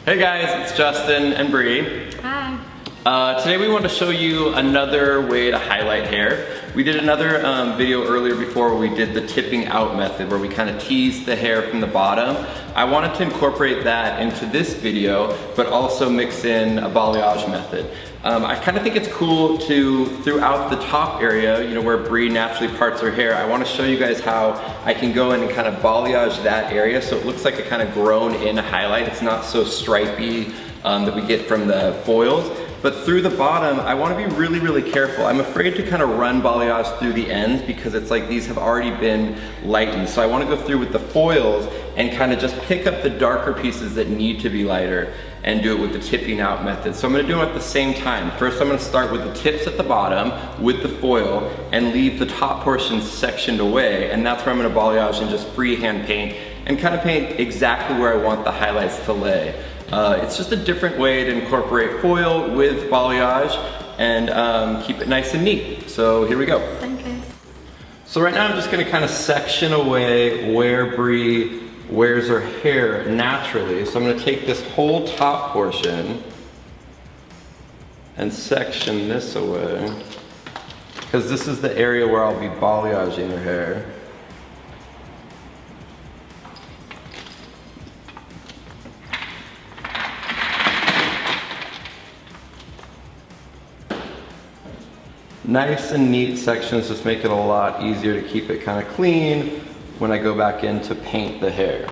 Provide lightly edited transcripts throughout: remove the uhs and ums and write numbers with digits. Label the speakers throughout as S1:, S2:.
S1: Hey guys, it's Justin and Bree.
S2: Hi.
S1: Today we want to show you another way to highlight hair. We did another video earlier before where we did the tipping out method where we kind of teased the hair from the bottom. I wanted to incorporate that into this video, but also mix in a balayage method. I kind of think it's cool to, throughout the top area, you know, where Bree naturally parts her hair, I want to show you guys how I can go in and kind of balayage that area so it looks like a kind of grown in highlight. It's not so stripy that we get from the foils. But through the bottom, I want to be really, really careful. I'm afraid to kind of run balayage through the ends because it's like these have already been lightened. So I want to go through with the foils and kind of just pick up the darker pieces that need to be lighter and do it with the tipping out method. So I'm going to do them at the same time. First I'm going to start with the tips at the bottom with the foil and leave the top portion sectioned away, and that's where I'm going to balayage and just freehand paint and kind of paint exactly where I want the highlights to lay. It's just a different way to incorporate foil with balayage and keep it nice and neat. So here we go. So right now I'm just going to kind of section away where Bree wears her hair naturally. So I'm going to take this whole top portion and section this away because this is the area where I'll be balayaging her hair. Nice and neat sections just make it a lot easier to keep it kind of clean when I go back in to paint the hair.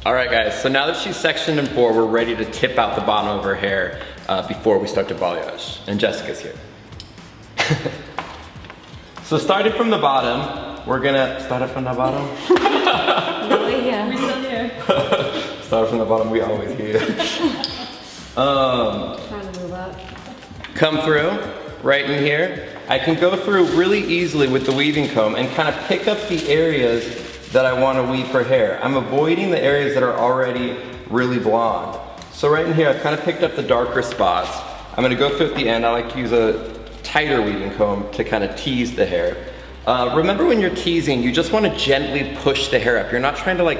S1: Alright guys, so now that she's sectioned in four, we're ready to tip out the bottom of her hair before we start to balayage. And Jessica's here. So starting from the bottom, we're gonna start it from the bottom.
S2: No, yeah. We're still here.
S1: Start from the bottom, we always here.
S2: Trying to move up.
S1: Come through, right in here. I can go through really easily with the weaving comb and kind of pick up the areas that I want to weave her hair. I'm avoiding the areas that are already really blonde. So right in here, I've kind of picked up the darker spots. I'm gonna go through at the end. I like to use a tighter weaving comb to kind of tease the hair. Remember when you're teasing, you just want to gently push the hair up. You're not trying to like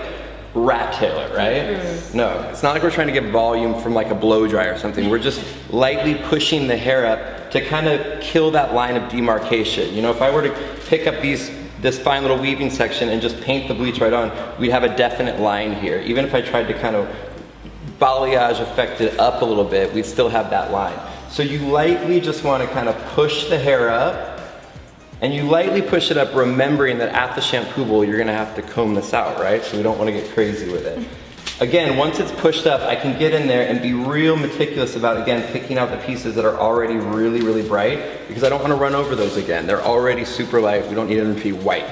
S1: rat tail it, right? No, it's not like we're trying to get volume from like a blow dry or something. We're just lightly pushing the hair up to kind of kill that line of demarcation. You know, if I were to pick up this fine little weaving section and just paint the bleach right on, we'd have a definite line here. Even if I tried to kind of balayage affect it up a little bit, we'd still have that line. So you lightly just want to kind of push the hair up, and you lightly push it up remembering that at the shampoo bowl you're going to have to comb this out, right? So we don't want to get crazy with it. Again, once it's pushed up, I can get in there and be real meticulous about, again, picking out the pieces that are already really, really bright, because I don't want to run over those again. They're already super light. We don't need them to be white.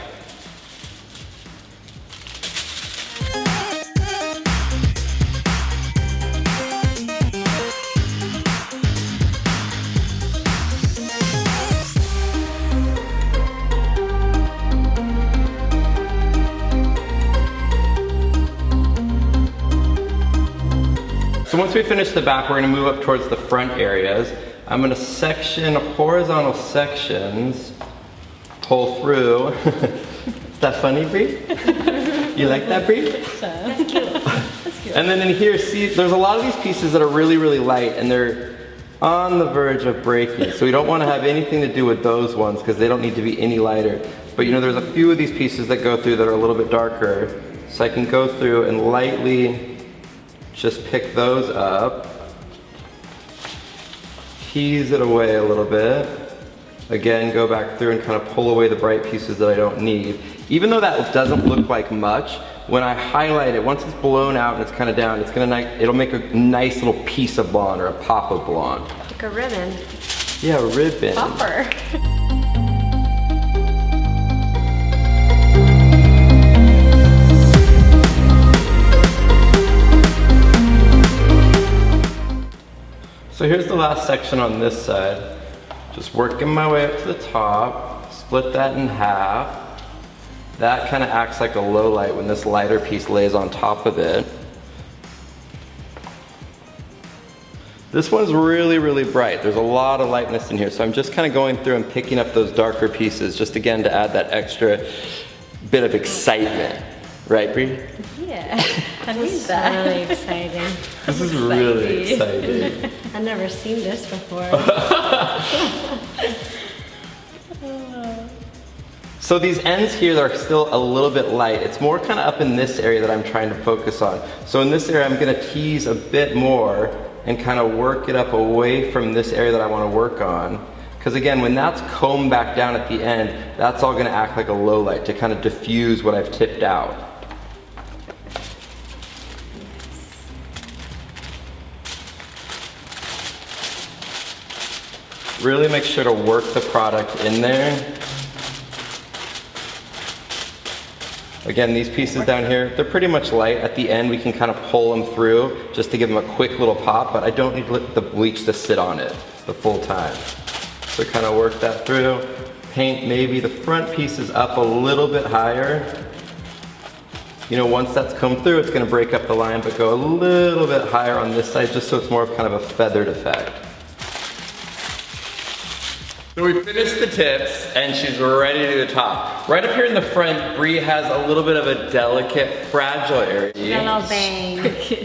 S1: So once we finish the back, we're going to move up towards the front areas. I'm going to section horizontal sections, pull through. Is that funny, Bree? You like that, Bree?
S2: That's cute. That's cute.
S1: And then in here, see, there's a lot of these pieces that are really, really light and they're on the verge of breaking. So we don't want to have anything to do with those ones because they don't need to be any lighter. But you know, there's a few of these pieces that go through that are a little bit darker. So I can go through and lightly just pick those up, tease it away a little bit. Again, go back through and kind of pull away the bright pieces that I don't need. Even though that doesn't look like much, when I highlight it, once it's blown out and it's kind of down, it'll make a nice little piece of blonde or a pop of blonde.
S2: Like a ribbon.
S1: Yeah, a ribbon.
S2: Bumper.
S1: So here's the last section on this side. Just working my way up to the top, split that in half. That kind of acts like a low light when this lighter piece lays on top of it. This one's really, really bright. There's a lot of lightness in here, so I'm just kind of going through and picking up those darker pieces, just again to add that extra bit of excitement. Right, Bree?
S2: Yeah, I need that. Really exciting.
S1: This is really exciting.
S2: I've never seen this before.
S1: So these ends here are still a little bit light. It's more kind of up in this area that I'm trying to focus on. So in this area, I'm gonna tease a bit more and kind of work it up away from this area that I want to work on. Because again, when that's combed back down at the end, that's all gonna act like a low light to kind of diffuse what I've tipped out. Really make sure to work the product in there. Again, these pieces down here, they're pretty much light. At the end, we can kind of pull them through just to give them a quick little pop, but I don't need the bleach to sit on it the full time. So kind of work that through. Paint maybe the front pieces up a little bit higher. You know, once that's come through, it's gonna break up the line, but go a little bit higher on this side just so it's more of kind of a feathered effect. So we finished the tips and she's ready to do the top. Right up here in the front, Bree has a little bit of a delicate, fragile area.
S2: A little bang.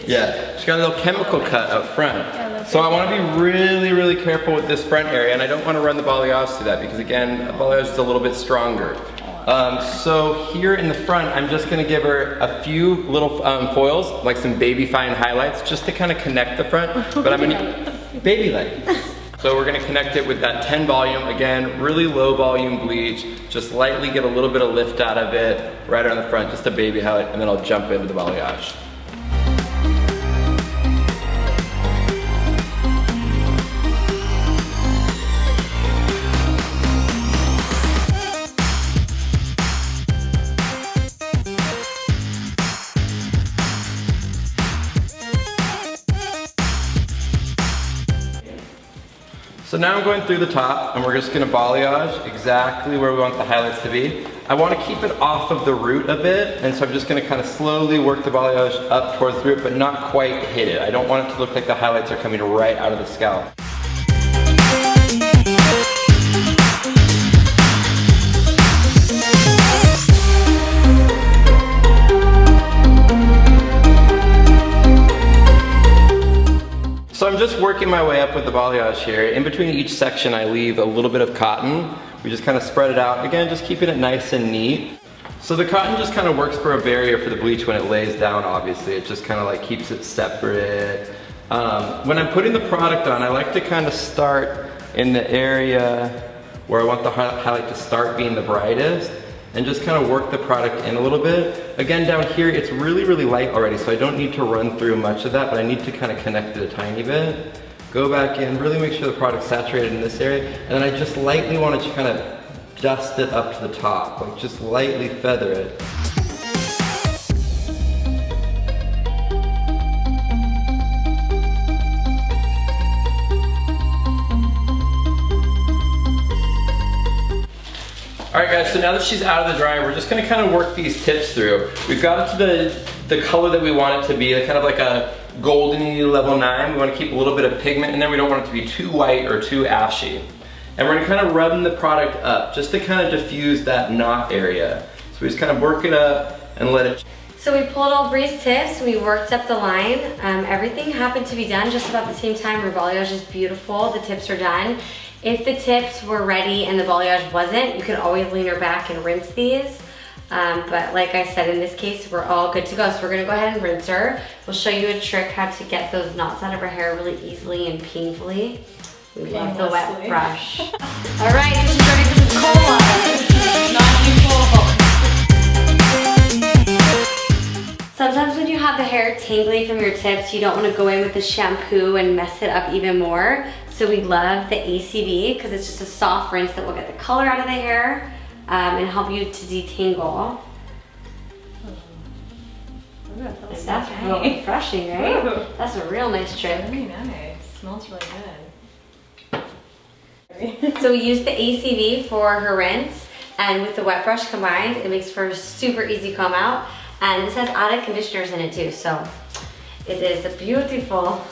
S1: Yeah, she's got a little chemical cut up front. So I want to be really, really careful with this front area, and I don't want to run the balayage to that because again, balayage is a little bit stronger. So here in the front, I'm just going to give her a few little foils, like some baby fine highlights, just to kind of connect the front. But I'm going to baby lights. So we're gonna connect it with that 10 volume. Again, really low volume bleach. Just lightly get a little bit of lift out of it, right on the front, just a baby highlight, and then I'll jump into the balayage. So now I'm going through the top and we're just gonna balayage exactly where we want the highlights to be. I wanna keep it off of the root a bit, and so I'm just gonna kind of slowly work the balayage up towards the root, but not quite hit it. I don't want it to look like the highlights are coming right out of the scalp. So I'm just working my way up with the balayage here. In between each section I leave a little bit of cotton. We just kind of spread it out. Again, just keeping it nice and neat. So the cotton just kind of works for a barrier for the bleach when it lays down, obviously. It just kind of like keeps it separate. When I'm putting the product on, I like to kind of start in the area where I want the highlight to start being the brightest, and just kind of work the product in a little bit. Again, down here, it's really, really light already, so I don't need to run through much of that, but I need to kind of connect it a tiny bit. Go back in, really make sure the product's saturated in this area, and then I just lightly want to kind of dust it up to the top, like just lightly feather it. Alright guys, so now that she's out of the dryer, we're just gonna kind of work these tips through. We've got it to the color that we want it to be, kind of like a goldeny level 9. We want to keep a little bit of pigment in there. We don't want it to be too white or too ashy. And we're gonna kind of rub the product up just to kind of diffuse that knot area. So we just kind of work it up and let it.
S2: So we pulled all Bree's tips, we worked up the line. Everything happened to be done just about the same time. Her balayage is beautiful, the tips are done. If the tips were ready and the balayage wasn't, you can always lean her back and rinse these. But like I said, in this case, we're all good to go. So we're gonna go ahead and rinse her. We'll show you a trick how to get those knots out of her hair really easily and painfully. We love the wet brush. All right, she's ready for some cold water. Sometimes when you have the hair tangly from your tips, you don't want to go in with the shampoo and mess it up even more. So we love the ACV because it's just a soft rinse that will get the color out of the hair and help you to detangle. That's real refreshing, right? Ooh. That's a real nice trick.
S3: Really nice. Smells really good.
S2: So we use the ACV for her rinse, and with the wet brush combined, it makes for a super easy comb out. And this has added conditioners in it too, so it is a beautiful.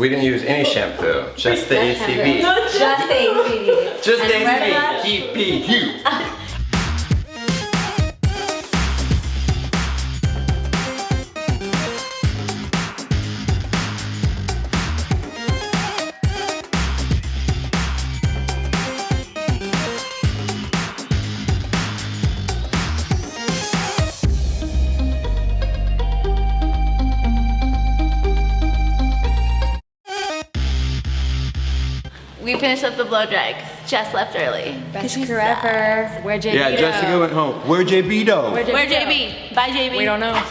S1: We didn't use any shampoo, just the ACV.
S2: Just the ACV.
S1: Just the
S2: And
S1: ACV. dpHUE.
S3: We finished up the blow dry 'cause Jess left early.
S2: Best crew ever.
S4: Where JB?
S1: Yeah, Jessica went home. Where JB though?
S3: Where JB? Bye JB.
S4: We don't know.